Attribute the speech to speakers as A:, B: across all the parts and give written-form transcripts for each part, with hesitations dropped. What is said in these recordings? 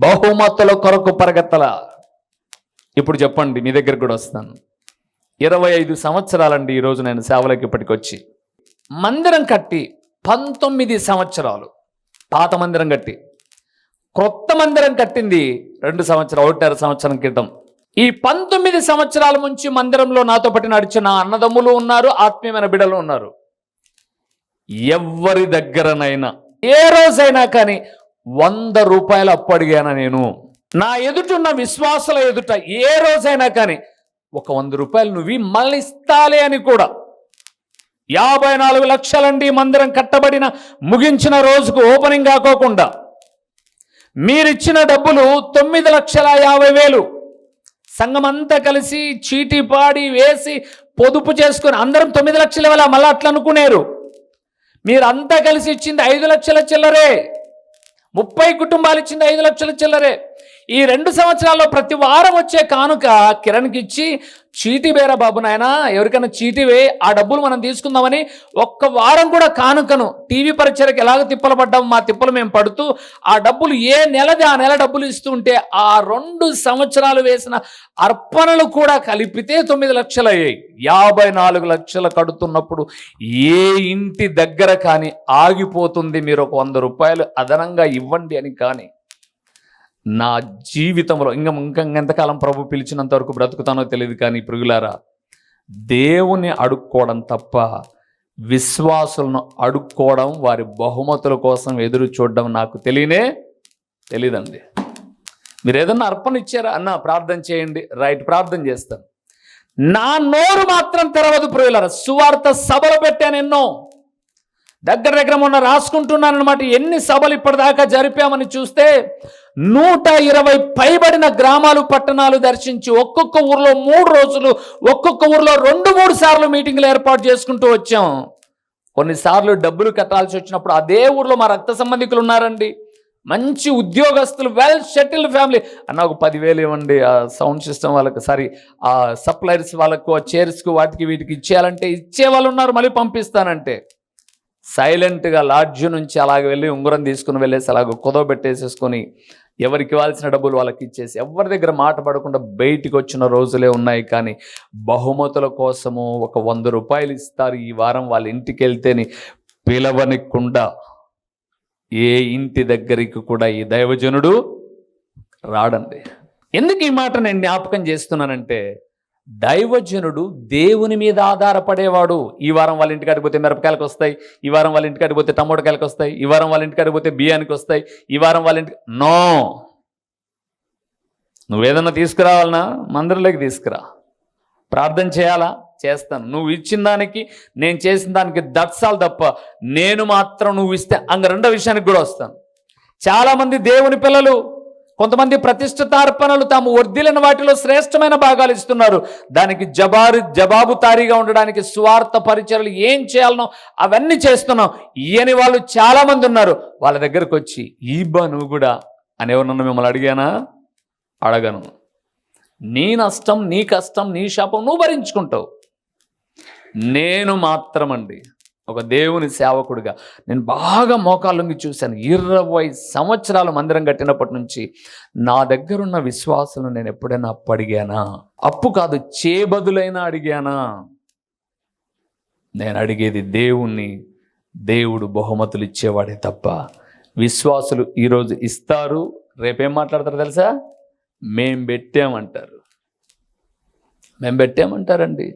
A: బహుమతుల కొరకు పరిగెత్తల. ఇప్పుడు చెప్పండి, మీ దగ్గర కూడా వస్తాను. 25 సంవత్సరాలండి ఈరోజు నేను సేవలోకి ఇప్పటికొచ్చి. మందిరం కట్టి 19 సంవత్సరాలు. పాత మందిరం కట్టి క్రొత్త మందిరం కట్టింది 2 సంవత్సరాలు, 1.5 సంవత్సరం క్రితం. ఈ 19 సంవత్సరాల నుంచి మందిరంలో నాతో పాటు నడిచిన అన్నదమ్ములు ఉన్నారు, ఆత్మీయమైన బిడ్డలు ఉన్నారు. ఎవరి దగ్గరనైనా ఏ రోజైనా కానీ 100 రూపాయలు అప్పు అడిగానా నేను? నా ఎదుటున్న విశ్వాసుల ఎదుట ఏ రోజైనా కానీ ఒక 100 రూపాయలు నువ్వు మళ్ళీ ఇస్తాలే అని కూడా. 54 లక్షలండి మందిరం కట్టబడిన ముగించిన రోజుకు ఓపెనింగ్ కాకోకుండా మీరిచ్చిన డబ్బులు 9,50,000. సంఘం అంతా కలిసి చీటీ పాడి వేసి పొదుపు చేసుకొని అందరం 9 లక్షలు ఇవ్వాలా? మళ్ళీ అట్లా అనుకునేరు. మీరంతా కలిసి ఇచ్చింది 5 లక్షల చిల్లరే. 30 కుటుంబాలు ఇచ్చింది 5 లక్షల చిల్లరే. ఈ 2 సంవత్సరాల్లో ప్రతి వారం వచ్చే కానుక కిరణ్కి ఇచ్చి, చీటీ వేరా బాబు నాయనా, ఎవరికైనా చీటీ వే, ఆ డబ్బులు మనం తీసుకుందామని ఒక్క వారం కూడా కానుకను టీవీ పరిచయకు ఎలాగ తిప్పలు పడ్డాము, మా తిప్పలు మేము పడుతూ ఆ డబ్బులు ఏ నెలది ఆ నెల డబ్బులు ఇస్తూ ఉంటే ఆ 2 సంవత్సరాలు వేసిన అర్పణలు కూడా కలిపితే 9 లక్షలు అయ్యాయి. 54 లక్షలు కడుతున్నప్పుడు ఏ ఇంటి దగ్గర కానీ ఆగిపోతుంది మీరు ఒక 100 రూపాయలు అదనంగా ఇవ్వండి అని. కానీ నా జీవితంలో ఇంకెంతకాలం ప్రభు పిలిచినంత వరకు బ్రతుకుతానో తెలియదు, కానీ ప్రియులారా, దేవుని అడుక్కోవడం తప్ప విశ్వాసులను అడుక్కోవడం, వారి బహుమతుల కోసం ఎదురు చూడడం నాకు తెలియదండి. మీరు ఏదన్నా అర్పణ ఇచ్చారా అన్న, ప్రార్థన చేయండి, రైట్, ప్రార్థన చేస్తాను. నా నోరు మాత్రం తెరవదు ప్రియులారా. సువార్త సభలు పెట్టాను ఎన్నో, దగ్గర మొన్న రాసుకుంటున్నానమాట. ఎన్ని సభలు ఇప్పటిదాకా జరిపామని చూస్తే 120 పైబడిన గ్రామాలు, పట్టణాలు దర్శించి ఒక్కొక్క ఊర్లో 3 రోజులు, ఒక్కొక్క ఊర్లో 2-3 సార్లు మీటింగ్లు ఏర్పాటు చేసుకుంటూ వచ్చాం. కొన్నిసార్లు డబ్బులు కట్టాల్సి వచ్చినప్పుడు అదే ఊర్లో మా రక్త సంబంధికులు ఉన్నారండి, మంచి ఉద్యోగస్తులు, వెల్ సెటిల్డ్ ఫ్యామిలీ. అన్న ఒక 10,000 ఇవ్వండి, ఆ సౌండ్ సిస్టమ్ వాళ్ళకి, ఆ సప్లైర్స్ వాళ్ళకు, ఆ చైర్స్కు, వాటికి వీటికి ఇచ్చేయాలంటే ఇచ్చే వాళ్ళు ఉన్నారు. మళ్ళీ పంపిస్తానంటే సైలెంట్గా లాడ్జ్ నుంచి అలాగే వెళ్ళి ఉంగరం తీసుకుని వెళ్ళేసి అలాగ కుదవబెట్టేసేసుకొని ఎవరికి ఇవ్వాల్సిన డబ్బులు వాళ్ళకి ఇచ్చేసి ఎవరి దగ్గర మాట పడకుండా బయటికి వచ్చిన రోజులే ఉన్నాయి. కానీ బహుమతుల కోసము ఒక 100 రూపాయలు ఇస్తారు ఈ వారం వాళ్ళ ఇంటికి వెళ్తేని పిలవనికుండా ఏ ఇంటి దగ్గరికి కూడా ఈ దైవజనుడు రాడండి. ఎందుకు ఈ మాట నేను జ్ఞాపకం చేస్తున్నానంటే, దైవజనుడు దేవుని మీద ఆధారపడేవాడు. ఈ వారం వాళ్ళ ఇంటికాడికి పోతే మిరపకాయలకు వస్తాయి, ఈ వారం వాళ్ళ ఇంటికాడికి పోతే టమోటాకాయలకు వస్తాయి, ఈ వారం వాళ్ళ ఇంటికాడికి పోతే బియ్యానికి వస్తాయి, ఈ వారం వాళ్ళ ఇంటికి నో. నువ్వేదన్నా తీసుకురావాలన్నా మందిరంలోకి తీసుకురా, ప్రార్థన చేయాలా చేస్తాను, నువ్వు ఇచ్చిన దానికి నేను చేసిన దానికి దట్సాలు తప్ప నేను మాత్రం నువ్వు ఇస్తే రెండో విషయానికి కూడా వస్తాను. చాలామంది దేవుని పిల్లలు, కొంతమంది ప్రతిష్ఠితార్పణలు తాము వర్ధిల్లిన వాటిలో శ్రేష్టమైన భాగాలు ఇస్తున్నారు. దానికి జవాబుదారీగా ఉండడానికి స్వార్థ పరిచర్యలు ఏం చేయాలనో అవన్నీ చేస్తున్నాం. ఈయని వాళ్ళు చాలామంది ఉన్నారు. వాళ్ళ దగ్గరకు వచ్చి ఈబ్బా నువ్వు కూడా అని ఎవరన్నా మిమ్మల్ని అడిగానా? అడగను. నీ నష్టం, నీ కష్టం, నీ శాపం నువ్వు భరించుకుంటావు. నేను మాత్రమండి ఒక దేవుని సేవకుడిగా నేను బాగా మోకాళ్ళొంగి చూశాను. 20 సంవత్సరాలు మందిరం కట్టినప్పటి నుంచి నా దగ్గరున్న విశ్వాసులను నేను ఎప్పుడైనా అప్పు అడిగానా? అప్పు కాదు, చేబదులైనా అడిగానా? నేను అడిగేది దేవుణ్ణి. దేవుడు బహుమతులు ఇచ్చేవాడే తప్ప విశ్వాసులు ఈరోజు ఇస్తారు, రేపేం మాట్లాడతారు తెలుసా? మేం పెట్టామంటారండి.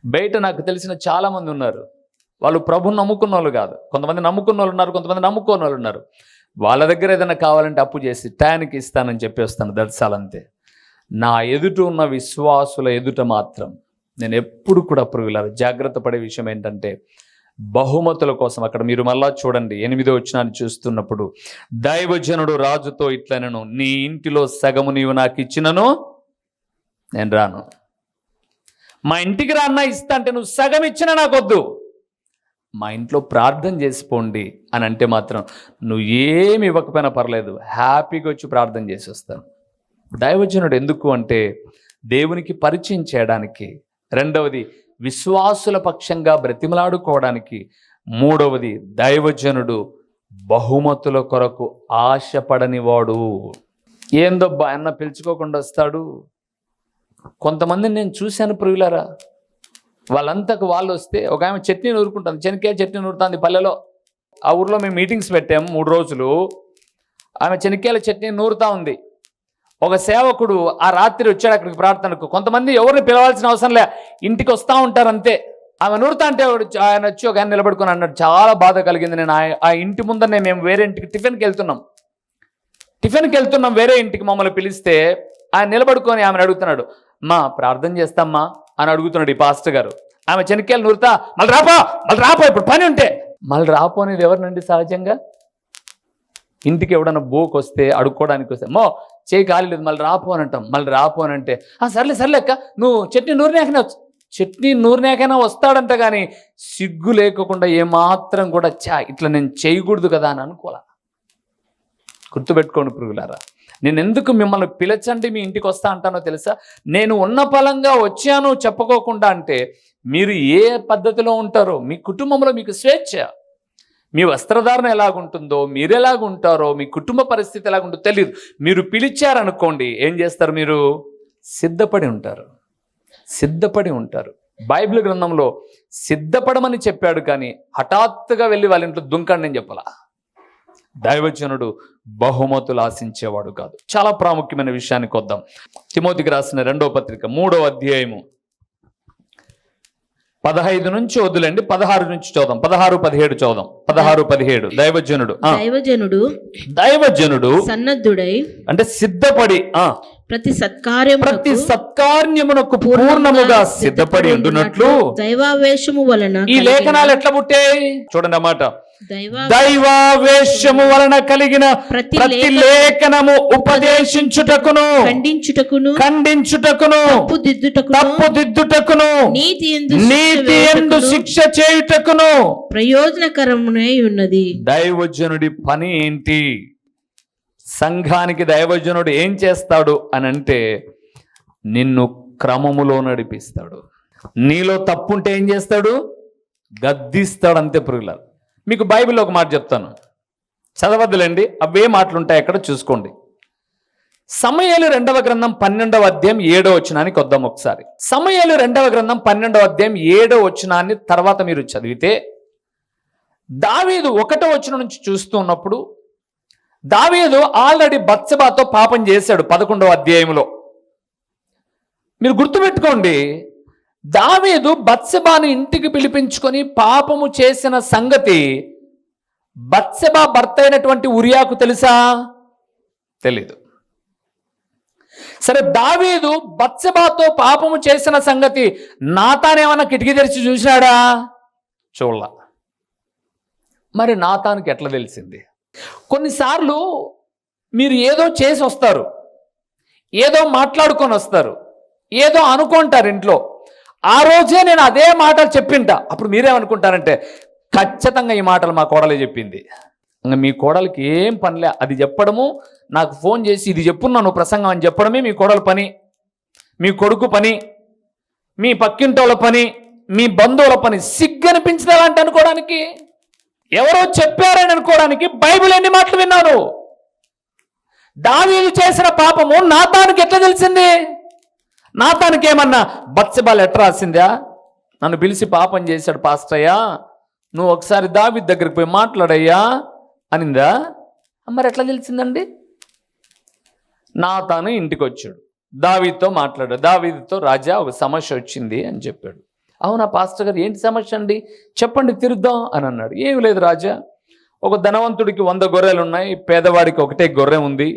A: బయట నాకు తెలిసిన చాలామంది ఉన్నారు, వాళ్ళు ప్రభుని నమ్ముకున్న వాళ్ళు కాదు. కొంతమంది నమ్ముకున్న వాళ్ళు ఉన్నారు, కొంతమంది నమ్ముకున్న వాళ్ళు ఉన్నారు. వాళ్ళ దగ్గర ఏదైనా కావాలంటే అప్పు చేసి టయానికి ఇస్తానని చెప్పేస్తాను, దర్శాలంతే. నా ఎదుట ఉన్న విశ్వాసుల ఎదుట మాత్రం నేను ఎప్పుడు కూడా ప్రియులారా జాగ్రత్త పడే విషయం ఏంటంటే, బహుమతుల కోసం. అక్కడ మీరు మళ్ళా చూడండి, 8వ వచనాన్ని చూస్తున్నప్పుడు, దైవజనుడు రాజుతో ఇట్లనెను, నీ ఇంటిలో సగము నీవు నాకు ఇచ్చినను నేను రాను. మా ఇంటికి రాన్నా ఇస్తా అంటే నువ్వు సగం ఇచ్చినా నాకొద్దు, మా ఇంట్లో ప్రార్థన చేసిపోండి అని అంటే మాత్రం నువ్వు ఏమి ఇవ్వకపోయినా పర్లేదు, హ్యాపీగా వచ్చి ప్రార్థన చేసి వస్తాను. దైవజనుడు ఎందుకు అంటే దేవునికి పరిచయం చేయడానికి, రెండవది విశ్వాసుల పక్షంగా బ్రతిమలాడుకోవడానికి, మూడవది దైవజనుడు బహుమతుల కొరకు ఆశపడనివాడు. ఏందో అన్న పిలుచుకోకుండా వస్తాడు. కొంతమందిని నేను చూశాను ప్రియులారా, వాళ్ళంతకు వాళ్ళు వస్తే ఒక ఆమె చట్నీ నూరుకుంటుంది, చెనక్కాయ చట్నీ నూరుతుంది పల్లెలో. ఆ ఊర్లో మేము మీటింగ్స్ పెట్టాము 3 రోజులు. ఆమె చెనక్కాయల చట్నీ నూరుతా ఉంది. ఒక సేవకుడు ఆ రాత్రి వచ్చాడు అక్కడికి ప్రార్థనకు. కొంతమంది ఎవరిని పిలవాల్సిన అవసరం లే, ఇంటికి వస్తూ ఉంటారు అంతే. ఆమె నూరుతా అంటే ఆయన వచ్చి ఒక ఆయన నిలబడుకొని అన్నాడు, చాలా బాధ కలిగింది. నేను ఆ ఇంటి ముందరనే, మేము వేరే ఇంటికి టిఫిన్కి వెళ్తున్నాం వేరే ఇంటికి, మమ్మల్ని పిలిస్తే ఆయన నిలబడుకొని ఆమెను అడుగుతున్నాడు, మా ప్రార్థన చేస్తామ్మా అని అడుగుతున్నాడు ఈ పాస్టర్ గారు. ఆమె చెనక్కాయలు నూరుతా, మళ్ళీ రాపో ఇప్పుడు పని ఉంటే. మళ్ళీ రాపో అనేది ఎవరినండి? సహజంగా ఇంటికి ఎవడన్నా బోకు వస్తే, అడుక్కోవడానికి వస్తే, మో చేయి కాలేదు మళ్ళీ రాపో అని అంటాం. మళ్ళీ రాపో అని అంటే సర్లే అక్క, నువ్వు చట్నీ నూరినాకైనా వస్తాడంట. కానీ సిగ్గు లేకుండా ఏమాత్రం కూడా ఇట్లా నేను చేయకూడదు కదా అని అనుకోలే. గుర్తుపెట్టుకోండి ప్రియులారా, నేను ఎందుకు మిమ్మల్ని పిలచండి మీ ఇంటికి వస్తా అంటానో తెలుసా? నేను ఉన్న ఫలంగా వచ్చాను చెప్పుకోకుండా అంటే మీరు ఏ పద్ధతిలో ఉంటారో, మీ కుటుంబంలో మీకు స్వేచ్ఛ, మీ వస్త్రధారణ ఎలాగుంటుందో, మీరు ఎలాగుంటారో, మీ కుటుంబ పరిస్థితి ఎలాగుంటుందో తెలియదు. మీరు పిలిచారనుకోండి, ఏం చేస్తారు? మీరు సిద్ధపడి ఉంటారు. బైబిల్ గ్రంథంలో సిద్ధపడమని చెప్పాడు, కానీ హఠాత్తుగా వెళ్ళి వాళ్ళ ఇంట్లో దుంకండి అని చెప్పాల. దైవజనుడు బహుమతులు ఆశించేవాడు కాదు. చాలా ప్రాముఖ్యమైన విషయానికి వద్దాం. తిమోతికి రాసిన 2వ పత్రిక 3వ అధ్యాయము 15 నుంచి వద్దులేండి, 16 నుంచి చదుదాం. 16-17 చదుదాం. 16-17. దైవజనుడు సన్నద్ధుడై అంటే సిద్ధపడి
B: ప్రతి సత్కార్యమునకు
A: పూర్ణముగా సిద్ధపడి ఉండునట్లు
B: దైవావేశము వలన
A: ఈ లేఖనాలు ఎట్లా పుట్టాయి చూడండి అన్నమాట. దైవావేశము వలన కలిగిన ప్రతి లేఖనము ఉపదేశించుటకును, ఖండించుటకును, తప్పుదిద్దుటకును, నీతి యందు శిక్ష చేయుటకును
B: ప్రయోజనకరమునై ఉన్నది.
A: దైవజనుడి పని ఏంటి? సంఘానికి దైవజనుడు ఏం చేస్తాడు అని అంటే, నిన్ను క్రమములో నడిపిస్తాడు. నీలో తప్పుంటే ఏం చేస్తాడు? గద్దిస్తాడు, అంతే ప్రియులారా. మీకు బైబిల్లో ఒక మాట చెప్తాను, చదవద్దులేండి, అవే మాటలుంటాయి అక్కడ, చూసుకోండి. సమూయేలు 2వ గ్రంథం 12వ అధ్యాయం 7వ వచనానికి వద్దాం ఒకసారి. సమూయేలు 2వ గ్రంథం 12వ అధ్యాయం 7వ వచనాన్ని తర్వాత మీరు చదివితే, దావీదు 1వ వచనం నుంచి చూస్తూ ఉన్నప్పుడు, దావీదు ఆల్రెడీ బత్షెబాతో పాపం చేశాడు 11వ అధ్యాయంలో. మీరు గుర్తుపెట్టుకోండి, దావీదు బత్షెబాను ఇంటికి పిలిపించుకొని పాపము చేసిన సంగతి బత్షెబా భర్త అయినటువంటి ఉరియాకు తెలుసా? తెలీదు. సరే, దావీదు బత్షెబాతో పాపము చేసిన సంగతి నాతానేమన్నా కిటికీ తెరిచి చూశాడా? చూడలా. మరి నాతానికి ఎట్లా తెలిసింది? కొన్నిసార్లు మీరు ఏదో చేసి వస్తారు, ఏదో మాట్లాడుకొని వస్తారు, ఏదో అనుకుంటారు ఇంట్లో. ఆ రోజే నేను అదే మాటలు చెప్పింటా. అప్పుడు మీరేమనుకుంటారంటే, ఖచ్చితంగా ఈ మాటలు మా కోడలే చెప్పింది. ఇంకా మీ కోడలికి ఏం పనిలే, అది చెప్పడము, నాకు ఫోన్ చేసి ఇది చెప్పున్నాను ప్రసంగం అని చెప్పడమే మీ కోడల పని, మీ కొడుకు పని, మీ పక్కింటోళ్ళ పని, మీ బంధువుల పని. సిగ్గనిపించదా అంటే అనుకోవడానికి, ఎవరో చెప్పారని అనుకోవడానికి బైబిల్ ఎన్ని మాటలు విన్నాను. దావీదు చేసిన పాపము నాతానుకి ఎట్లా తెలిసింది? నాతానికి ఏమన్నా బత్షెబా లెటర్ రాసిందా? నన్ను పిలిచి పాపం చేశాడు పాస్టయ్యా, నువ్వు ఒకసారి దావీదు దగ్గరికి పోయి మాట్లాడయ్యా అనిందా? మరి ఎట్లా తెలిసిందండి? నాతాను ఇంటికి వచ్చాడు, దావీదుతో మాట్లాడాడు. దావీదుతో, రాజా ఒక సమస్య వచ్చింది అని చెప్పాడు. అవునా పాస్టర్ గారు, ఏంటి సమస్య అండి, చెప్పండి తిరుద్దాం అని అన్నాడు. ఏమి లేదు రాజా, ఒక ధనవంతుడికి 100 గొర్రెలు ఉన్నాయి, పేదవాడికి ఒకటే గొర్రె ఉంది.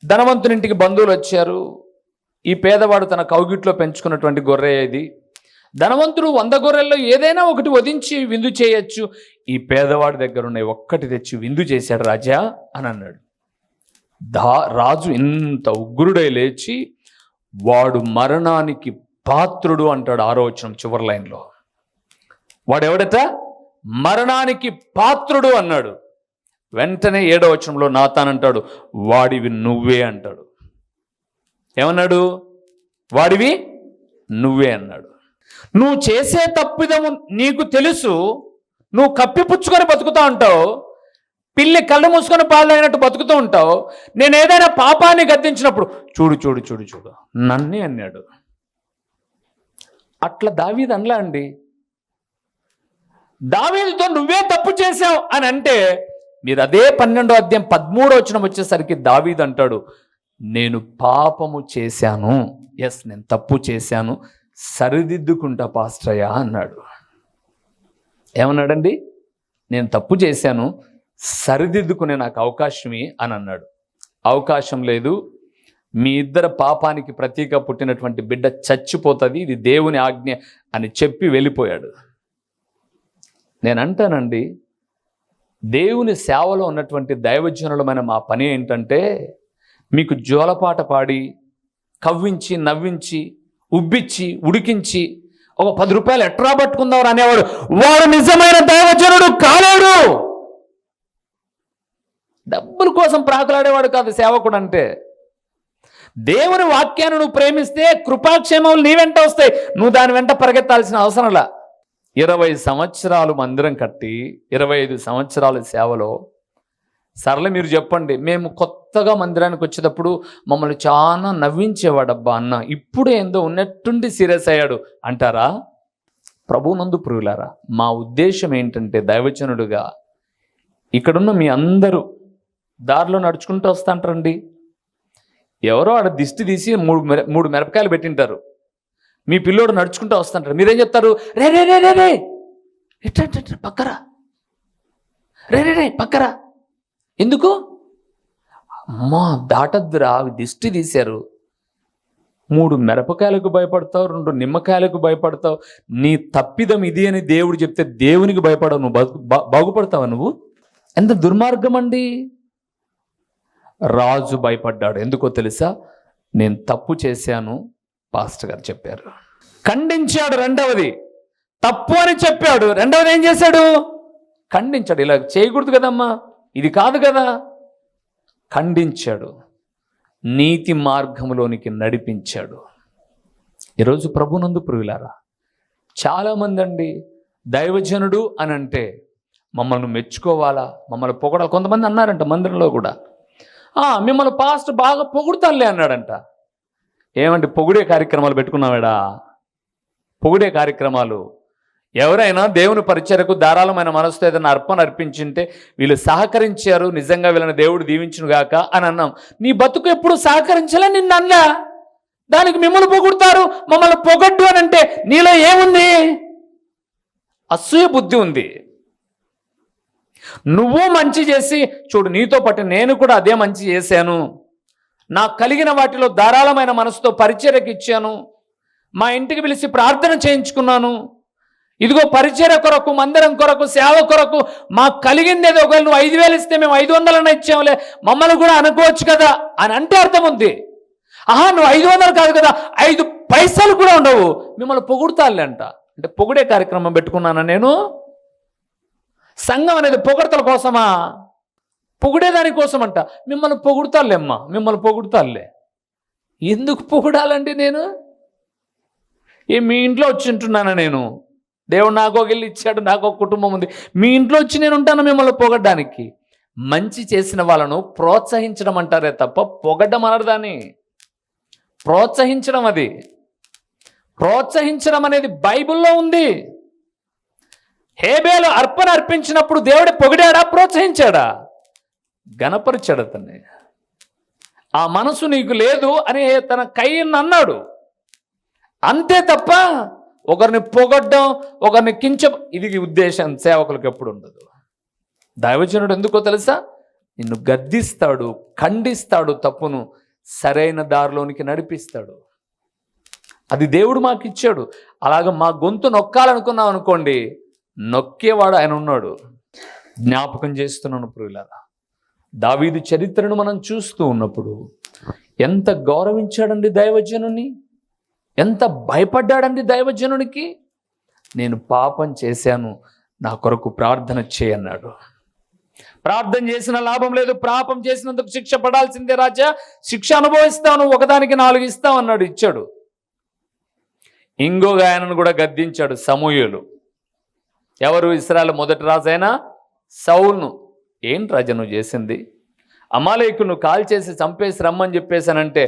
A: ధనవంతునింటికి బంధువులు వచ్చారు, ఈ పేదవాడు తన కౌగిట్లో పెంచుకున్నటువంటి గొర్రె ఇది. ధనవంతుడు 100 గొర్రెల్లో ఏదైనా ఒకటి వధించి విందు చేయొచ్చు, ఈ పేదవాడి దగ్గర ఉన్న ఒక్కటి తెచ్చి విందు చేశాడు రాజా అని అన్నాడు. రాజు ఇంత ఉగ్రుడై లేచి, వాడు మరణానికి పాత్రుడు అంటాడు. 6వ వచనం చివరి లైన్లో, వాడెవడట? మరణానికి పాత్రుడు అన్నాడు. వెంటనే 7వ వచనంలో నాతానంటాడు, వాడివి నువ్వే అంటాడు. ఏమన్నాడు? వాడివి నువ్వే అన్నాడు. నువ్వు చేసే తప్పిదము నీకు తెలుసు, నువ్వు కప్పిపుచ్చుకొని బతుకుతా ఉంటావు, పిల్లి కళ్ళు మూసుకొని పాలు తాగినట్టు బతుకుతూ ఉంటావు. నేను ఏదైనా పాపాన్ని గద్దించినప్పుడు చూడు చూడు చూడు చూడు నన్నే అన్నాడు. అట్లా దావీదు అనలా అండి. దావీదుతో నువ్వే తప్పు చేశావు అని అంటే మీరు అదే 12వ అధ్యాయం 13వ వచనం వచ్చేసరికి దావీదు అంటాడు, నేను పాపము చేశాను, నేను తప్పు చేశాను, సరిదిద్దుకుంటా పాస్టయ్య అన్నాడు. ఏమన్నాడండి? నేను తప్పు చేశాను, సరిదిద్దుకునే నాకు అవకాశమే అని అన్నాడు. అవకాశం లేదు, మీ ఇద్దరు పాపానికి ప్రతీక పుట్టినటువంటి బిడ్డ చచ్చిపోతుంది, ఇది దేవుని ఆజ్ఞ అని చెప్పి వెళ్ళిపోయాడు. నేను అంటానండి, దేవుని సేవలో ఉన్నటువంటి దైవజనులమైన మా పని ఏంటంటే మీకు జోలపాట పాడి కవ్వించి నవ్వించి ఉబ్బిచ్చి ఉడికించి ఒక 10 రూపాయలు ఎట్రా పట్టుకుందాం అనేవాడు వాడు నిజమైన దైవజనుడు కాలేడు. డబ్బుల కోసం ప్రాకులాడేవాడు కాదు సేవకుడు అంటే. దేవుని వాక్యాన్ని నువ్వు ప్రేమిస్తే కృపాక్షేమములు నీ వెంట వస్తాయి, నువ్వు దాని వెంట పరిగెత్తాల్సిన అవసరంలా. 20 సంవత్సరాలు మందిరం కట్టి 25 సంవత్సరాల సేవలో సరళ మీరు చెప్పండి, మేము కొత్తగా మందిరానికి వచ్చేటప్పుడు మమ్మల్ని చాలా నవ్వించేవాడబ్బా అన్న, ఇప్పుడు ఏందో ఉన్నట్టుండి సీరియస్ అయ్యాడు అంటారా? ప్రభువునందు ప్రియులారా, మా ఉద్దేశం ఏంటంటే దైవజనుడుగా ఇక్కడున్న మీ అందరూ దారిలో నడుచుకుంటూ వస్తాంటారండి. ఎవరో ఆడ దిష్టి తీసి మూడు మిరపకాయలు పెట్టింటారు, మీ పిల్లోడు నడుచుకుంటూ వస్తుంటారు. మీరేం చెప్తారు? రే రే రే రే రే ఎట్ట పక్కరా, రే రే రే పక్కరా. ఎందుకు? అమ్మా దాటద్దురా, దిష్టి తీశారు. 3 మిరపకాయలకు భయపడతావు, 2 నిమ్మకాయలకు భయపడతావు. నీ తప్పిదం ఇది అని దేవుడు చెప్తే దేవునికి భయపడవు, నువ్వు బాగుపడతావా? నువ్వు ఎంత దుర్మార్గం అండి. రాజు భయపడ్డాడు. ఎందుకో తెలుసా? నేను తప్పు చేశాను, పాస్టర్ గారు చెప్పారు. ఖండించాడు. రెండవది తప్పు అని చెప్పాడు. రెండవది ఏం చేశాడు? ఖండించాడు. ఇలా చేయకూడదు కదమ్మా, ఇది కాదు కదా. ఖండించాడు, నీతి మార్గంలోనికి నడిపించాడు. ఈరోజు ప్రభునందు ప్రియులారా, చాలామంది అండి దైవజనుడు అని అంటే మమ్మల్ని మెచ్చుకోవాలా, మమ్మల్ని పొగడాలి. కొంతమంది అన్నారంట మందిరంలో కూడా, మిమ్మల్ని పాస్టర్ బాగా పొగుడుతానులే అన్నాడంట. ఏమంటే పొగిడే కార్యక్రమాలు పెట్టుకున్నావాడా? పొగిడే కార్యక్రమాలు. ఎవరైనా దేవుని పరిచర్యకు ధారాళమైన మనసుతో ఏదైనా అర్పణ అర్పించింటే వీళ్ళు సహకరించారు, నిజంగా వీళ్ళని దేవుడు దీవించునుగాక అని అన్నాం. నీ బతుకు ఎప్పుడు సహకరించలే, నిన్ను అన్నా దానికి మిమ్మల్ని పొగుడుతారు. మమ్మల్ని పొగడ్డు అని అంటే నీలో ఏముంది? అసూయ బుద్ధి ఉంది. నువ్వు మంచి చేసి చూడు, నీతో పాటు నేను కూడా అదే మంచి చేశాను, నాకు కలిగిన వాటిలో ధారాళమైన మనసుతో పరిచర్యకు ఇచ్చాను, మా ఇంటికి పిలిచి ప్రార్థన చేయించుకున్నాను, ఇదిగో పరిచర్య కొరకు, మందిరం కొరకు, సేవ కొరకు మాకు కలిగింది ఏదో. ఒకవేళ నువ్వు 5,000 ఇస్తే మేము 500 ఇచ్చాములే, మమ్మల్ని కూడా అనుకోవచ్చు కదా అని అంటే అర్థం ఉంది. నువ్వు 500 కాదు కదా, 5 పైసలు కూడా ఉండవు, మిమ్మల్ని పొగుడుతాలే అంట. అంటే పొగిడే కార్యక్రమం పెట్టుకున్నానా నేను? సంఘం అనేది పొగడతల కోసమా? పొగిడేదాని కోసం అంట. మిమ్మల్ని పొగుడుతాలేమ్మా, మిమ్మల్ని పొగుడుతాలే. ఎందుకు పొగడాలండి నేను? మీ ఇంట్లో వచ్చి ఉంటున్నానా నేను? దేవుడు నాకు ఒక ఇల్లు ఇచ్చాడు, నాకు ఒక కుటుంబం ఉంది, మీ ఇంట్లో వచ్చి నేను ఉంటాను మిమ్మల్ని పొగడ్డానికి. మంచి చేసిన వాళ్ళను ప్రోత్సహించడం అంటారే తప్ప పొగడ్డం అనరు దాన్ని. ప్రోత్సహించడం, అది ప్రోత్సహించడం అనేది బైబిల్లో ఉంది. హేబేలు అర్పణ అర్పించినప్పుడు దేవుడు పొగిడాడా, ప్రోత్సహించాడా? గణపరిచాడు అతన్ని. ఆ మనసు నీకు లేదు అని తన కయ్యను అన్నాడు, అంతే తప్ప ఒకరిని పొగడ్డం, ఒకరిని ఇది ఉద్దేశం సేవకులకు ఎప్పుడు ఉండదు. దైవజనుడు ఎందుకో తెలుసా? నిన్ను గద్దిస్తాడు, ఖండిస్తాడు, తప్పును సరైన దారిలోనికి నడిపిస్తాడు. అది దేవుడు మాకు ఇచ్చాడు. అలాగ మా గొంతు నొక్కాలనుకున్నాం అనుకోండి, నొక్కేవాడు ఆయన ఉన్నాడు. జ్ఞాపకం చేస్తున్నాను ప్రియులారా, దావీదు చరిత్రను మనం చూస్తూ ఉన్నప్పుడు ఎంత గౌరవించాడండి దైవజనుని, ఎంత భయపడ్డాడండి దైవజనునికి. నేను పాపం చేశాను, నా కొరకు ప్రార్థన చేయన్నాడు. ప్రార్థన చేసిన లాభం లేదు, పాపం చేసినందుకు శిక్ష పడాల్సిందే రాజా, శిక్ష అనుభవిస్తాను, ఒకదానికి 4 ఇస్తావు అన్నాడు, ఇచ్చాడు. ఇంకొక ఆయనను కూడా గద్దించాడు, సమూయేలు. ఎవరు? ఇశ్రాయేలు మొదటి రాజు అయిన సౌలును. ఏంటి రాజా నువ్వు చేసింది? అమాలేకులను కాల్చేసి చంపేసి రమ్మని చెప్పేసానంటే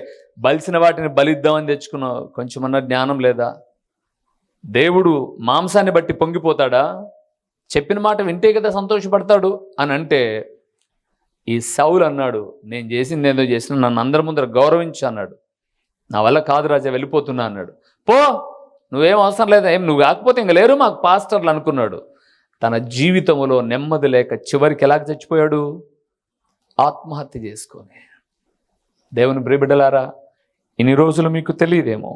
A: బలిసిన వాటిని బలిద్దామని తెచ్చుకున్నావు. కొంచెమన్నా జ్ఞానం లేదా? దేవుడు మాంసాన్ని బట్టి పొంగిపోతాడా? చెప్పిన మాట వింటే కదా సంతోషపడతాడు అని అంటే, ఈ సౌలు అన్నాడు, నేను చేసింది ఏదో చేసిన, నన్ను అందరి ముందర గౌరవించు అన్నాడు. నా వల్ల కాదు రాజా, వెళ్ళిపోతున్నా అన్నాడు. పో, నువ్వేం అవసరం లేదా, ఏం నువ్వు కాకపోతే ఇంక లేరు మాకు పాస్టర్లు అనుకున్నాడు. తన జీవితంలో నెమ్మది లేక చివరికి ఎలా చచ్చిపోయాడు? ఆత్మహత్య చేసుకొని. దేవుని ప్రియబిడ్డలారా, ఇన్ని రోజులు మీకు తెలియదేమో,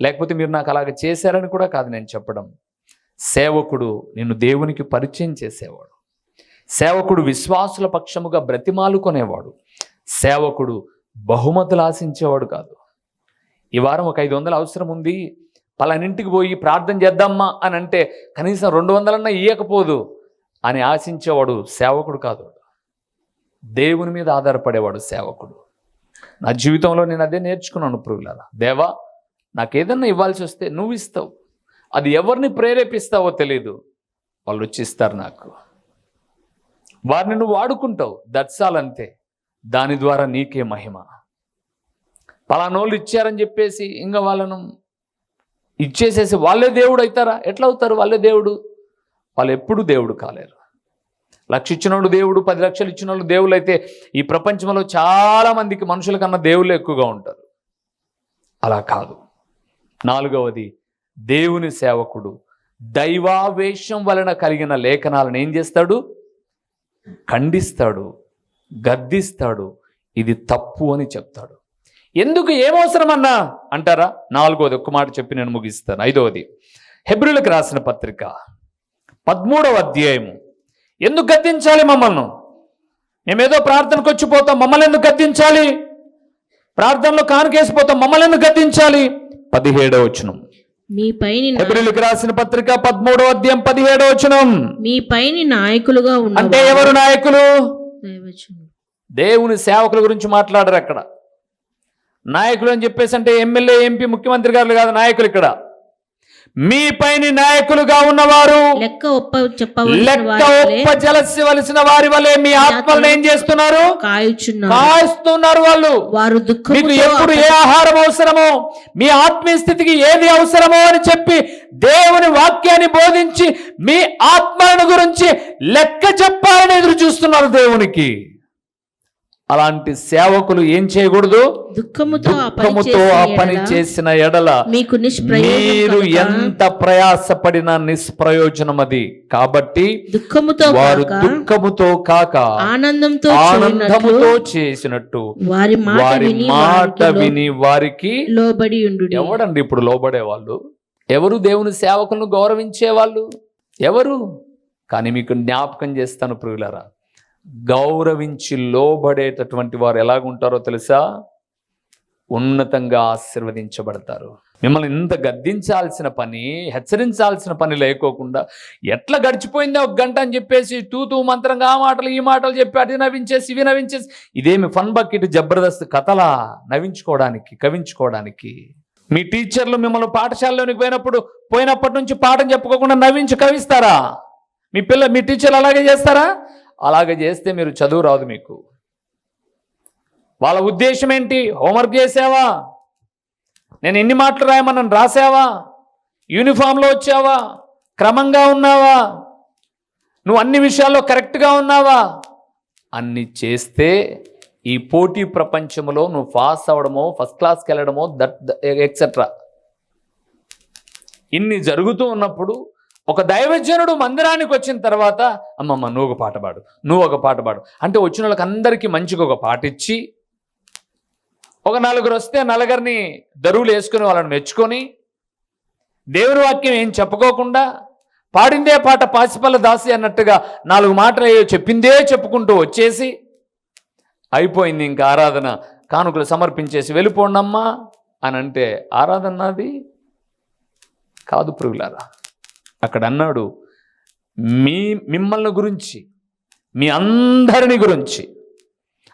A: లేకపోతే మీరు నాకు అలాగ చేశారని కూడా కాదు నేను చెప్పడం. సేవకుడు నిన్ను దేవునికి పరిచయం చేసేవాడు. సేవకుడు విశ్వాసుల పక్షముగా బ్రతిమాలుకొనేవాడు. సేవకుడు బహుమతులు ఆశించేవాడు కాదు. ఈ వారం ఒక 500 అవసరం ఉంది, పలానింటికి పోయి ప్రార్థన చేద్దామా అని అంటే కనీసం 200 ఇయ్యకపోదు అని ఆశించేవాడు సేవకుడు కాదు. దేవుని మీద ఆధారపడేవాడు సేవకుడు. నా జీవితంలో నేను అదే నేర్చుకున్నాను ప్రియులారా. దేవా, నాకేదన్నా ఇవ్వాల్సి వస్తే నువ్వు ఇస్తావు. అది ఎవరిని ప్రేరేపిస్తావో తెలీదు, వాళ్ళు వచ్చి ఇస్తారు నాకు. వారిని నువ్వు వాడుకుంటావు, దట్సాలంతే. దాని ద్వారా నీకే మహిమ. పలానోళ్ళు ఇచ్చారని చెప్పేసి ఇంకా వాళ్ళను ఇచ్చేసేసి వాళ్ళే దేవుడు అవుతారా? ఎట్లా అవుతారు వాళ్ళే దేవుడు? వాళ్ళు ఎప్పుడు దేవుడు కాలేరు. 1,00,000 ఇచ్చినోడు దేవుడు, 10 లక్షలు ఇచ్చినోళ్ళు దేవుళ్ళు అయితే ఈ ప్రపంచంలో చాలా మందికి మనుషుల కన్నా దేవుళ్ళు ఎక్కువగా ఉంటారు. అలా కాదు. 4వది, దేవుని సేవకుడు దైవావేశం వలన కలిగిన లేఖనాలను ఏం చేస్తాడు? ఖండిస్తాడు, గద్దిస్తాడు, ఇది తప్పు అని చెప్తాడు. ఎందుకు ఏమవసరమన్నా అంటారా? 4వది ఒక్క మాట చెప్పి నేను ముగిస్తాను. 5వది, హెబ్రీయులకు రాసిన పత్రిక 13వ అధ్యాయము. ఎందుకు గద్దించాలి మమ్మల్ని? మేమేదో ప్రార్థనకు వచ్చిపోతాం, మమ్మల్ని ఎందుకు గద్దించాలి? ప్రార్థనలో కానుకేసిపోతాం, మమ్మల్ని ఎందుకు గద్దించాలి? 17వ వచనం,
B: మీ పైని
A: హెబ్రీయులకు రాసిన పత్రిక 13వ అధ్యాయం 17వ వచనం.
B: మీ పైని నాయకులుగా ఉన్న
A: అంటే ఎవరు నాయకులు?
B: దైవజనులు.
A: దేవుని సేవకుల గురించి మాట్లాడరు అక్కడ. నాయకులు అని చెప్పేసి అంటే ఎమ్మెల్యే, ఎంపీ, ముఖ్యమంత్రి గారు కాదు నాయకులు ఇక్కడ. మీ పైన నాయకులుగా ఉన్నవారు
B: లెక్క
A: ఒప్పజలవలసిన వారి వలె మీ ఆత్మలను ఏం చేస్తున్నారు? కాస్తున్నారు. వాళ్ళు
B: వారు
A: మీకు ఎప్పుడు ఏ ఆహారం అవసరమో, మీ ఆత్మీయ స్థితికి ఏది అవసరమో అని చెప్పి దేవుని వాక్యాన్ని బోధించి మీ ఆత్మలను గురించి లెక్క చెప్పాలని ఎదురు చూస్తున్నారు దేవునికి. అలాంటి సేవకులు ఏం చేయకూడదు? దుఃఖముతో ఆ పని చేసిన ఎడల మీరు ఎంత ప్రయాసపడినా నిష్ప్రయోజనం అది. కాబట్టి వారు దుఃఖముతో కాక ఆనందముతో చేసినట్టు వారి మాట విని వారికి
B: లోబడి ఉండు.
A: ఎవడండి ఇప్పుడు లోబడే వాళ్ళు? ఎవరు దేవుని సేవకులను గౌరవించే వాళ్ళు? ఎవరు? కానీ మీకు జ్ఞాపకం చేస్తాను ప్రియులారా, గౌరవించి లోబడేటటువంటి వారు ఎలాగుంటారో తెలుసా? ఉన్నతంగా ఆశీర్వదించబడతారు. మిమ్మల్ని ఇంత గద్దించాల్సిన పని, హెచ్చరించాల్సిన పని లేకోకుండా ఎట్లా గడిచిపోయిందో 1 గంట అని చెప్పేసి తూతూ మంత్రంగా ఆ మాటలు ఈ మాటలు చెప్పి అటు నవ్వించేసి ఇవి నవ్వించేసి, ఇదేమి ఫన్ బకెట్ జబర్దస్త్ కథలా? నవ్వించుకోవడానికి, కవించుకోవడానికి. మీ టీచర్లు మిమ్మల్ని పాఠశాలలోనికి పోయినప్పటి నుంచి పాఠం చెప్పుకోకుండా నవ్వించి కవిస్తారా? మీ టీచర్లు అలాగే చేస్తారా? అలాగే చేస్తే మీరు చదువు రాదు మీకు. వాళ్ళ ఉద్దేశం ఏంటి? హోంవర్క్ చేసావా? నేను ఎన్ని మాటలు రాయమన్నాను రాసావా? యూనిఫామ్లో వచ్చావా? క్రమంగా ఉన్నావా? నువ్వు అన్ని విషయాల్లో కరెక్ట్గా ఉన్నావా? అన్ని చేస్తే ఈ పోటీ ప్రపంచంలో నువ్వు పాస్ అవ్వడమో, ఫస్ట్ క్లాస్కి వెళ్ళడమో, ఎక్సెట్రా ఇన్ని జరుగుతూ ఉన్నప్పుడు ఒక దైవజనుడు మందిరానికి వచ్చిన తర్వాత, అమ్మమ్మ నువ్వు ఒక పాట పాడు, నువ్వు ఒక పాట పాడు అంటే వచ్చిన వాళ్ళకి అందరికీ మంచిగా ఒక పాట ఇచ్చి, ఒక 4 వస్తే 4 దరువులు వేసుకుని వాళ్ళని మెచ్చుకొని, దేవుని వాక్యం ఏం చెప్పుకోకుండా పాడిందే పాట పాసిపల్ల దాసి అన్నట్టుగా 4 మాటలు చెప్పిందే చెప్పుకుంటూ వచ్చేసి అయిపోయింది ఇంకా ఆరాధన, కానుకలు సమర్పించేసి వెళ్ళిపోండమ్మా అని అంటే ఆరాధన నాది కాదు ప్రియులారా. అక్కడ అన్నాడు, మిమ్మల్ని గురించి, మీ అందరిని గురించి,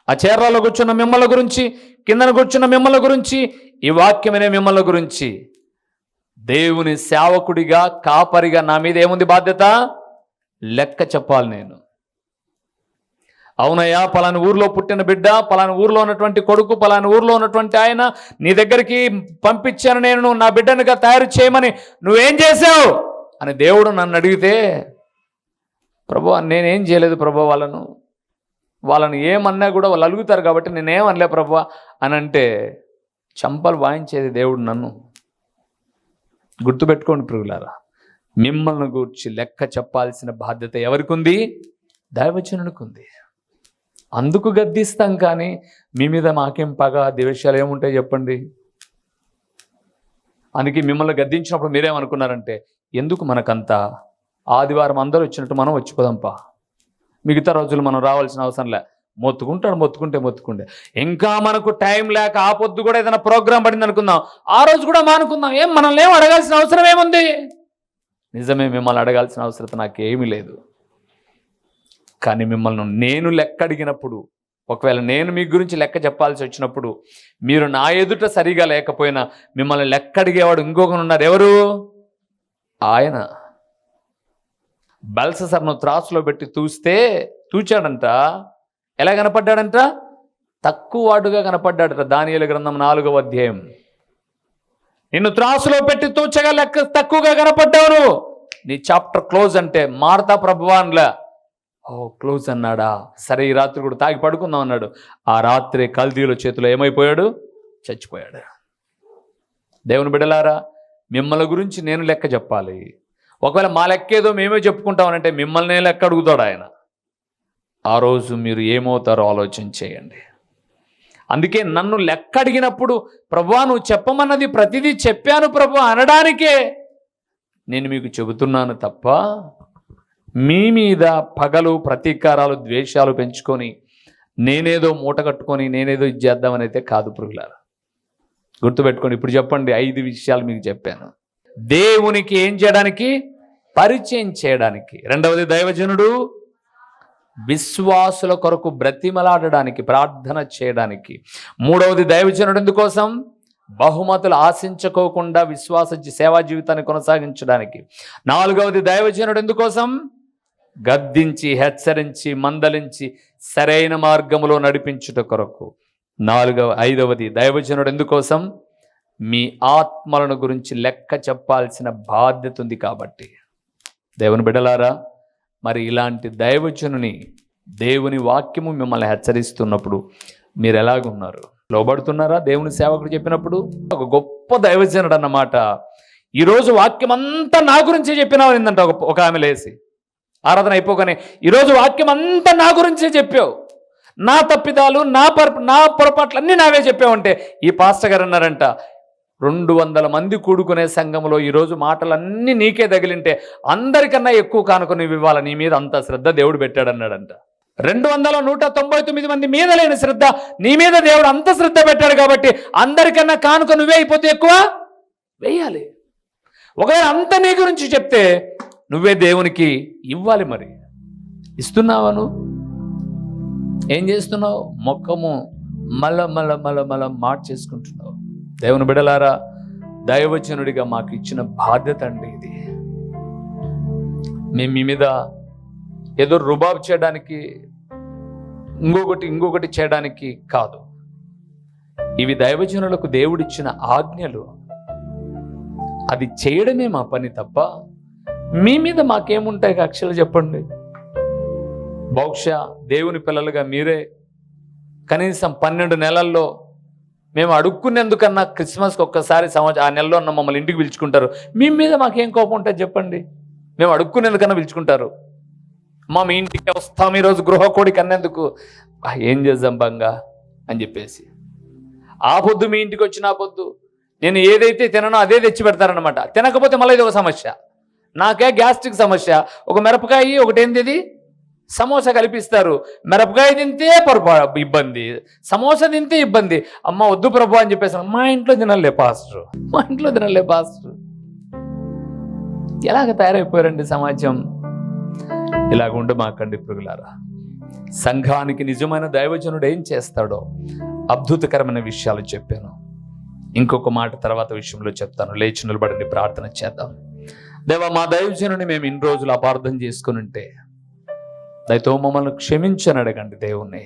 A: ఆ చీరలో కూర్చున్న మిమ్మల్ని గురించి, కిందన కూర్చున్న మిమ్మల్ని గురించి, ఈ వాక్యమనే మిమ్మల్ని గురించి, దేవుని సేవకుడిగా, కాపరిగా నా మీద ఏముంది బాధ్యత? లెక్క చెప్పాలి నేను. అవునయ్యా, పలాని ఊర్లో పుట్టిన బిడ్డ, పలాని ఊర్లో ఉన్నటువంటి కొడుకు, పలాని ఊర్లో ఉన్నటువంటి ఆయన నీ దగ్గరికి పంపించాను, నేను నా బిడ్డనుగా తయారు చేయమని నువ్వేం చేసావు అని దేవుడు నన్ను అడిగితే, ప్రభువా నేనేం చేయలేదు ప్రభువా, వాళ్ళని ఏమన్నా కూడా వాళ్ళు అలుగుతారు కాబట్టి నేనేమనలే ప్రభువా అని అంటే చంపలు వాయించేది దేవుడు నన్ను. గుర్తుపెట్టుకోండి ప్రియులారా, మిమ్మల్ని గూర్చి లెక్క చెప్పాల్సిన బాధ్యత ఎవరికి ఉంది? దైవజనునికి ఉంది. అందుకు గద్దిస్తాం, కానీ మీ మీద మాకేం పగ ద్వేషాలు ఏముంటాయి చెప్పండి? అందుకే మిమ్మల్ని గద్దించినప్పుడు మీరేమనుకున్నారంటే, ఎందుకు మనకంతా ఆదివారం అందరూ వచ్చినట్టు మనం వచ్చిపోదాంపా, మిగతా రోజులు మనం రావాల్సిన అవసరం లే, మొత్తుకుంటే ఇంకా మనకు టైం లేక ఆ పొద్దు కూడా ఏదైనా ప్రోగ్రాం పడింది అనుకుందాం, ఆ రోజు కూడా మానుకుందాం, మనల్ని ఏం అడగాల్సిన అవసరం ఏముంది? నిజమే, మిమ్మల్ని అడగాల్సిన అవసరం నాకేమీ లేదు. కానీ మిమ్మల్ని నేను లెక్క అడిగినప్పుడు, ఒకవేళ నేను మీ గురించి లెక్క చెప్పాల్సి వచ్చినప్పుడు, మీరు నా ఎదుట సరిగా లేకపోయినా మిమ్మల్ని లెక్క అడిగేవాడు ఇంకొకరు ఉన్నారు. ఎవరు? ఆయన. బెల్షస్సరును త్రాసులో పెట్టి తూచాడంట. ఎలా కనపడ్డాడంట? తక్కువ వాడుగా కనపడ్డాడట. దానియేలు గ్రంథం 4వ అధ్యాయం. నిన్ను త్రాసులో పెట్టి తూచగా లెక్క తక్కువగా కనపడ్డావు, నీ చాప్టర్ క్లోజ్ అంటే మార్తా ప్రభువాన్లా. ఓ క్లోజ్ అన్నాడా? సరే, ఈ రాత్రి కూడా తాగి పడుకుందాం అన్నాడు. ఆ రాత్రి కల్దీయుల చేతిలో ఏమైపోయాడు? చచ్చిపోయాడు. దేవుని బిడ్డలారా, మిమ్మల్ని గురించి నేను లెక్క చెప్పాలి. ఒకవేళ మా లెక్క ఏదో మేమే చెప్పుకుంటామనంటే మిమ్మల్ని లెక్క అడుగుతాడు ఆయన. ఆ రోజు మీరు ఏమవుతారో ఆలోచన చేయండి. అందుకే నన్ను లెక్క అడిగినప్పుడు, ప్రభువా నువ్వు చెప్పమన్నది ప్రతిదీ చెప్పాను ప్రభు అనడానికే నేను మీకు చెబుతున్నాను తప్ప, మీ మీద పగలు, ప్రతీకారాలు, ద్వేషాలు పెంచుకొని నేనేదో మూట కట్టుకొని నేనేదో ఇది చేద్దామని అయితే కాదు ప్రియులారా. గుర్తుపెట్టుకోండి. ఇప్పుడు చెప్పండి, 5 విషయాలు మీకు చెప్పాను. దేవునికి ఏం చేయడానికి? పరిచయం చేయడానికి. రెండవది, దైవజనుడు విశ్వాసుల కొరకు బ్రతిమలాడడానికి, ప్రార్థన చేయడానికి. మూడవది, దైవజనుడు ఎందుకోసం? బహుమతులు ఆశించుకోకుండా విశ్వాస సేవా జీవితాన్ని కొనసాగించడానికి. నాలుగవది, దైవజనుడు ఎందుకోసం? గద్దించి, హెచ్చరించి, మందలించి సరైన మార్గములో నడిపించుట కొరకు. ఐదవది, దైవజనుడు ఎందుకోసం? మీ ఆత్మలను గురించి లెక్క చెప్పాల్సిన బాధ్యత ఉంది కాబట్టి. దేవుని బిడ్డలారా, మరి ఇలాంటి దైవజనుని, దేవుని వాక్యము మిమ్మల్ని హెచ్చరిస్తున్నప్పుడు మీరు ఎలాగున్నారు? లోబడుతున్నారా? దేవుని సేవకుడు చెప్పినప్పుడు ఒక గొప్ప దైవజనుడు అన్నమాట. ఈరోజు వాక్యం అంతా నా గురించే చెప్పినావు ఏంటంట ఒక ఆమె లేసి, ఆరాధన అయిపోగానే, ఈరోజు వాక్యం అంతా నా గురించే చెప్పావు, నా తప్పిదాలు, నా పొరపాట్లు అన్నీ నావే చెప్పావంటే, ఈ పాస్టర్ గారు అన్నారంట, 200 మంది కూడుకునే సంఘంలో ఈరోజు మాటలన్నీ నీకే తగిలింటే అందరికన్నా ఎక్కువ కానుక నువ్వు ఇవ్వాలి, నీ మీద అంత శ్రద్ధ దేవుడు పెట్టాడన్నాడంట. 199 మంది మీద లేని శ్రద్ధ నీ మీద దేవుడు అంత శ్రద్ధ పెట్టాడు కాబట్టి అందరికన్నా కానుక నువ్వే అయిపోతే ఎక్కువ వేయాలి. ఒకవేళ అంత నీ గురించి చెప్తే నువ్వే దేవునికి ఇవ్వాలి. మరి ఇస్తున్నావా? నువ్వు ఏం చేస్తున్నావు? మొక్కము మళ్ళా మార్చేసుకుంటున్నావు. దేవుని బిడలారా, దైవజనుడిగా మాకు ఇచ్చిన బాధ్యత అండి ఇది. మేము మీ మీద ఏదో రుబాబు చేయడానికి, ఇంకొకటి చేయడానికి కాదు. ఇవి దైవజనులకు దేవుడిచ్చిన ఆజ్ఞలు. అది చేయడమే మా పని తప్ప మీ మీద మాకేముంటాయి కక్షలు చెప్పండి? బహుశా దేవుని పిల్లలుగా మీరే కనీసం 12 నెలల్లో మేము అడుక్కునేందుకన్నా క్రిస్మస్కి ఒక్కసారి ఆ నెలలో ఉన్న మమ్మల్ని ఇంటికి పిలుచుకుంటారు. మీ మీద మాకేం కోపం ఉంటుంది చెప్పండి? మేము అడుక్కునేందుకన్నా పిలుచుకుంటారు. మీ ఇంటికి వస్తాం ఈరోజు గృహకోడి కన్నేందుకు, ఏం చేద్దాం బంగా అని చెప్పేసి ఆ పొద్దు మీ ఇంటికి వచ్చిన ఆ పొద్దు నేను ఏదైతే తిననో అదే తెచ్చి పెడతారనమాట. తినకపోతే మళ్ళీ ఇది ఒక సమస్య. నాకే గ్యాస్ట్రిక్ సమస్య. ఒక మిరపకాయ, ఒకటేంది సమోసా కలిపిస్తారు. మిరపకాయ తింటే ఇబ్బంది, సమోసా తింటే ఇబ్బంది. అమ్మ వద్దు ప్రభు అని చెప్పేసి మా ఇంట్లో తినలే పాస్టర్. ఎలాగ తయారైపోయారండి సమాజం? ఇలాగ ఉండి మాకండి ప్రుగులారా. సంఘానికి నిజమైన దైవజనుడు ఏం చేస్తాడో అద్భుతకరమైన విషయాలు చెప్పాను. ఇంకొక మాట తర్వాత విషయంలో చెప్తాను. లేచి నిలబడండి, ప్రార్థన చేద్దాం. దేవా, మా దైవజనుని మేము ఇన్ని రోజులు అపార్థం చేసుకుని ఉంటే దయతో మమ్మల్ని క్షమించని అడగండి దేవుణ్ణి.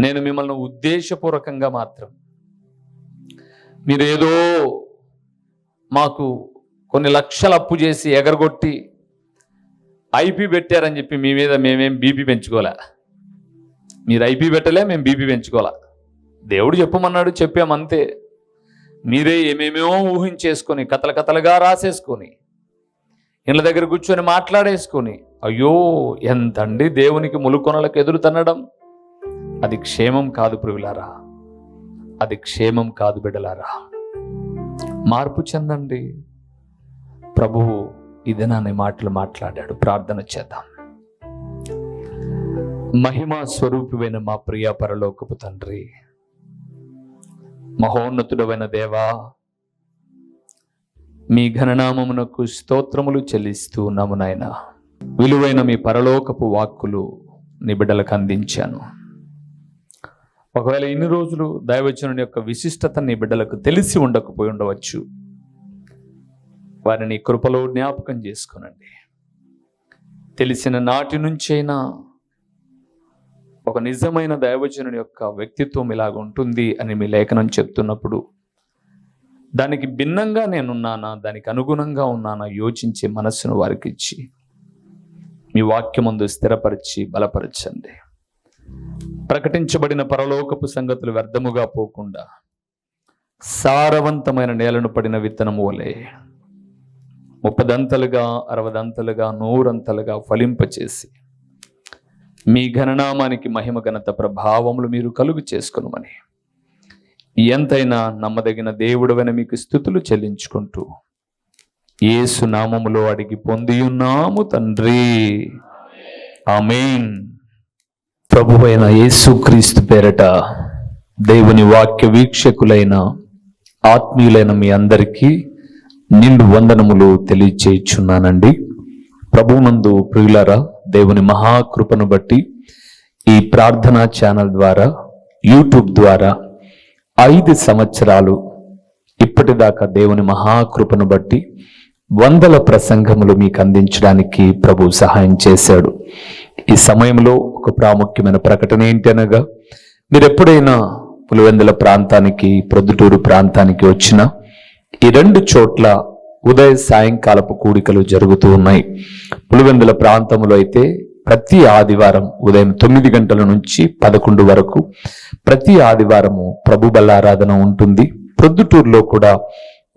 A: నేను మిమ్మల్ని ఉద్దేశపూర్వకంగా మాత్రం మీరేదో మాకు కొన్ని లక్షలు అప్పు చేసి ఎగరగొట్టి ఐపీ పెట్టారని చెప్పి మీ మీద మేమేం బీపీ పెంచుకోలే. మీరు ఐపీ పెట్టలే, మేము బీపీ పెంచుకోలే. దేవుడు చెప్పమన్నాడు, చెప్పామంతే. మీరే ఏమేమో ఊహించేసుకొని కథలుగా రాసేసుకొని ఇళ్ళ దగ్గర కూర్చొని మాట్లాడేసుకొని, అయ్యో ఎంతండి దేవునికి ములుకొనలకు ఎదురు తన్నడం. అది క్షేమం కాదు ప్రియులారా, అది క్షేమం కాదు బిడ్డలారా. మార్పు చెందండి. ప్రభువు ఇదేనానే మాటలు మాట్లాడాడు. ప్రార్థన చేద్దాం. మహిమా స్వరూపువైన మా ప్రియ పరలోకపు తండ్రి, మహోన్నతుడమైన దేవా, మీ ఘననామమునకు స్తోత్రములు చెల్లిస్తూ ఉన్నాము నాయన. విలువైన మీ పరలోకపు వాక్కులు నీ బిడ్డలకు అందించాను. ఒకవేళ ఇన్ని రోజులు దైవజనుని యొక్క విశిష్టత నీ బిడ్డలకు తెలిసి ఉండకపోయి ఉండవచ్చు. వారిని కృపలో జ్ఞాపకం చేసుకునండి. తెలిసిన నాటి నుంచైనా ఒక నిజమైన దైవజనుని యొక్క వ్యక్తిత్వం ఇలాగ ఉంటుంది అని మీ లేఖనం చెప్తున్నప్పుడు దానికి భిన్నంగా నేనున్నానా, దానికి అనుగుణంగా ఉన్నానా యోచించే మనస్సును వారికి ఇచ్చి మీ వాక్యమందు స్థిరపరిచి బలపరచండి. ప్రకటించబడిన పరలోకపు సంగతులు వ్యర్థముగా పోకుండా సారవంతమైన నేలను పడిన విత్తనము వలె 30 దంతలుగా 60 దంతలుగా 100 అంతలుగా ఫలింపచేసి మీ ఘననామానికి మహిమ ఘనత ప్రభావములు మీరు కలుగు చేసుకొనుమని ఎంతైనా నమ్మదగిన దేవుడవైన మీకు స్తుతులు చెల్లించుకుంటూ యేసు నామములో అడిగి పొందియున్నాము తండ్రి, ఆమేన్. ప్రభువైన యేసుక్రీస్తు పేరట దేవుని వాక్య వీక్షకులైన ఆత్మీయులైన మీ అందరికీ నిండు వందనములు తెలియచేయుచున్నానండి. ప్రభువునందు ప్రియులారా, దేవుని మహాకృపను బట్టి ఈ ప్రార్థనా ఛానల్ ద్వారా, యూట్యూబ్ ద్వారా 5 సంవత్సరాలు ఇప్పటిదాకా దేవుని మహాకృపను బట్టి 100 ప్రసంగములు మీకు అందించడానికి ప్రభు సహాయం చేశాడు. ఈ సమయంలో ఒక ప్రాముఖ్యమైన ప్రకటన ఏంటి అనగా, మీరు ఎప్పుడైనా పులివెందుల ప్రాంతానికి, ప్రొద్దుటూరు ప్రాంతానికి వచ్చినా ఈ 2 చోట్ల ఉదయ సాయంకాలపు కూడికలు జరుగుతూ ఉన్నాయి. పులివెందుల ప్రాంతంలో అయితే ప్రతి ఆదివారం ఉదయం 9 గంటల నుంచి 11 వరకు ప్రతి ఆదివారము ప్రభు బల్లారాధన ఉంటుంది. ప్రొద్దుటూరులో కూడా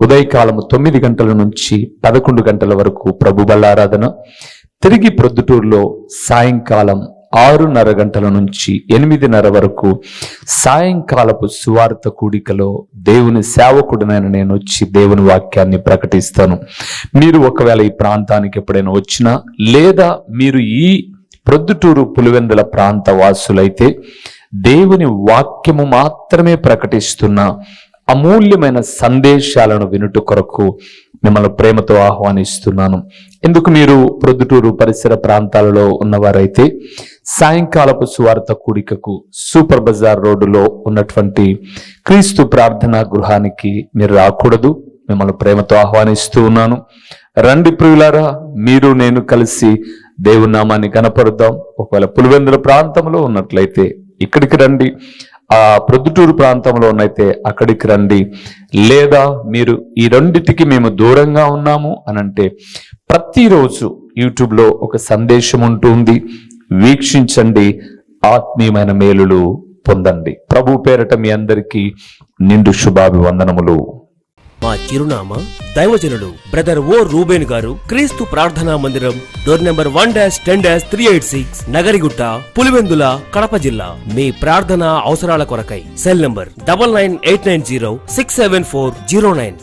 A: ఉదయకాలము 9 గంటల నుంచి 11 గంటల వరకు ప్రభు బల్లారాధన. తిరిగి ప్రొద్దుటూరులో సాయంకాలం 6:30 గంటల నుంచి 8:30 వరకు సాయంకాలపు సువార్త కూడికలో దేవుని సేవకుడినైన నేను వచ్చి దేవుని వాక్యాన్ని ప్రకటిస్తాను. మీరు ఒకవేళ ఈ ప్రాంతానికి ఎప్పుడైనా వచ్చినా, లేదా మీరు ఈ ప్రొద్దుటూరు పులివెందుల ప్రాంత వాసులైతే దేవుని వాక్యము మాత్రమే ప్రకటిస్తున్న అమూల్యమైన సందేశాలను వినుట కొరకు మిమ్మల్ని ప్రేమతో ఆహ్వానిస్తున్నాను. ఎందుకు మీరు ప్రొద్దుటూరు పరిసర ప్రాంతాలలో ఉన్నవారైతే సాయంకాలపు సువార్త కూడికకు సూపర్ బజార్ రోడ్డులో ఉన్నటువంటి క్రీస్తు ప్రార్థనా గృహానికి మీరు రాకూడదు. మిమ్మల్ని ప్రేమతో ఆహ్వానిస్తూ ఉన్నాను. రండి ప్రియులారా, మీరు నేను కలిసి దేవుని నామాన్ని కనపరుద్దాం. ఒకవేళ పులివెందుల ప్రాంతంలో ఉన్నట్లయితే ఇక్కడికి రండి, ఆ ప్రొద్దుటూరు ప్రాంతంలో ఉన్నైతే అక్కడికి రండి. లేదా మీరు ఈ రెండిటికి మేము దూరంగా ఉన్నాము అనంటే ప్రతిరోజు యూట్యూబ్లో ఒక సందేశం ఉంటుంది, వీక్షించండి, ఆత్మీయమైన మేలులు పొందండి. ప్రభు పేరట మీ అందరికీ నిండు శుభాభివందనములు.
C: మా చిరునామా దైవజనుడు బ్రదర్ ఓ రూబేన్ గారు, క్రీస్తు ప్రార్థనా మందిరం, డోర్ నెంబర్ 1-10-386, నగరిగుట్ట, పులివెందుల, కడప జిల్లా. మీ ప్రార్థనా అవసరాల కొరకై సెల్ నంబర్ 9989067409.